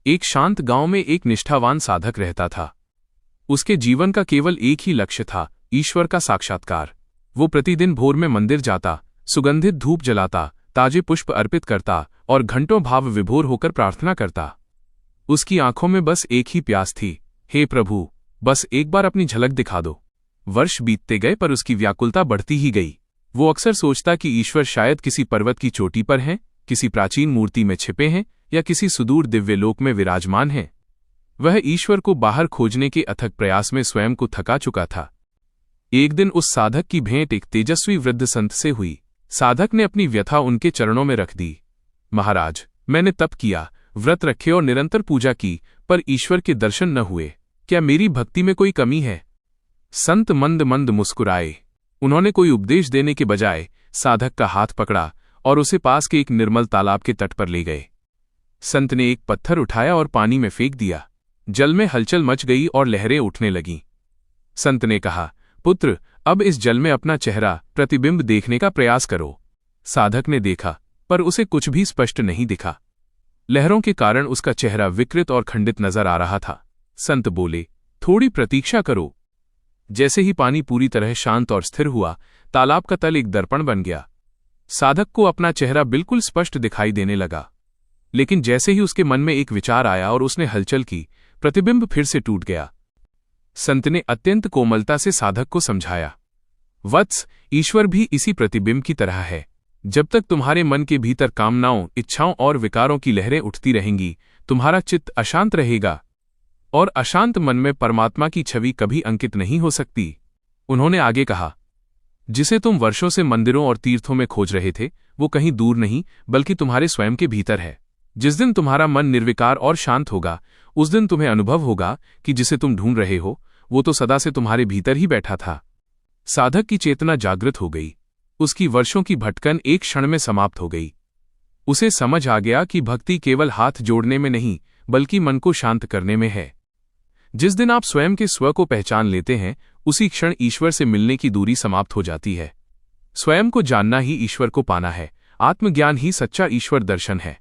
एक शांत गांव में एक निष्ठावान साधक रहता था। उसके जीवन का केवल एक ही लक्ष्य था, ईश्वर का साक्षात्कार। वो प्रतिदिन भोर में मंदिर जाता, सुगंधित धूप जलाता, ताजे पुष्प अर्पित करता और घंटों भाव विभोर होकर प्रार्थना करता। उसकी आंखों में बस एक ही प्यास थी, हे प्रभु, बस एक बार अपनी झलक दिखा दो। वर्ष बीतते गए पर उसकी व्याकुलता बढ़ती ही गई। वो अक्सर सोचता कि ईश्वर शायद किसी पर्वत की चोटी पर हैं, किसी प्राचीन मूर्ति में छिपे हैं या किसी सुदूर दिव्यलोक में विराजमान हैं। वह ईश्वर को बाहर खोजने के अथक प्रयास में स्वयं को थका चुका था। एक दिन उस साधक की भेंट एक तेजस्वी वृद्ध संत से हुई। साधक ने अपनी व्यथा उनके चरणों में रख दी। महाराज, मैंने तप किया, व्रत रखे और निरंतर पूजा की, पर ईश्वर के दर्शन न हुए। क्या मेरी भक्ति में कोई कमी है? संत मंद मंद मुस्कुराए। उन्होंने कोई उपदेश देने के बजाय साधक का हाथ पकड़ा और उसे पास के एक निर्मल तालाब के तट पर ले गए। संत ने एक पत्थर उठाया और पानी में फेंक दिया। जल में हलचल मच गई और लहरें उठने लगीं। संत ने कहा, पुत्र, अब इस जल में अपना चेहरा, प्रतिबिंब देखने का प्रयास करो। साधक ने देखा, पर उसे कुछ भी स्पष्ट नहीं दिखा। लहरों के कारण उसका चेहरा विकृत और खंडित नजर आ रहा था। संत बोले, थोड़ी प्रतीक्षा करो। जैसे ही पानी पूरी तरह शांत और स्थिर हुआ, तालाब का तल एक दर्पण बन गया। साधक को अपना चेहरा बिल्कुल स्पष्ट दिखाई देने लगा। लेकिन जैसे ही उसके मन में एक विचार आया और उसने हलचल की, प्रतिबिंब फिर से टूट गया। संत ने अत्यंत कोमलता से साधक को समझाया, वत्स, ईश्वर भी इसी प्रतिबिंब की तरह है। जब तक तुम्हारे मन के भीतर कामनाओं, इच्छाओं और विकारों की लहरें उठती रहेंगी, तुम्हारा चित्त अशांत रहेगा और अशांत मन में परमात्मा की छवि कभी अंकित नहीं हो सकती। उन्होंने आगे कहा, जिसे तुम वर्षों से मंदिरों और तीर्थों में खोज रहे थे, वो कहीं दूर नहीं बल्कि तुम्हारे स्वयं के भीतर है। जिस दिन तुम्हारा मन निर्विकार और शांत होगा, उस दिन तुम्हें अनुभव होगा कि जिसे तुम ढूंढ रहे हो, वो तो सदा से तुम्हारे भीतर ही बैठा था। साधक की चेतना जागृत हो गई। उसकी वर्षों की भटकन एक क्षण में समाप्त हो गई। उसे समझ आ गया कि भक्ति केवल हाथ जोड़ने में नहीं, बल्कि मन को शांत करने में है। जिस दिन आप स्वयं के स्व को पहचान लेते हैं, उसी क्षण ईश्वर से मिलने की दूरी समाप्त हो जाती है। स्वयं को जानना ही ईश्वर को पाना है। आत्मज्ञान ही सच्चा ईश्वर दर्शन है।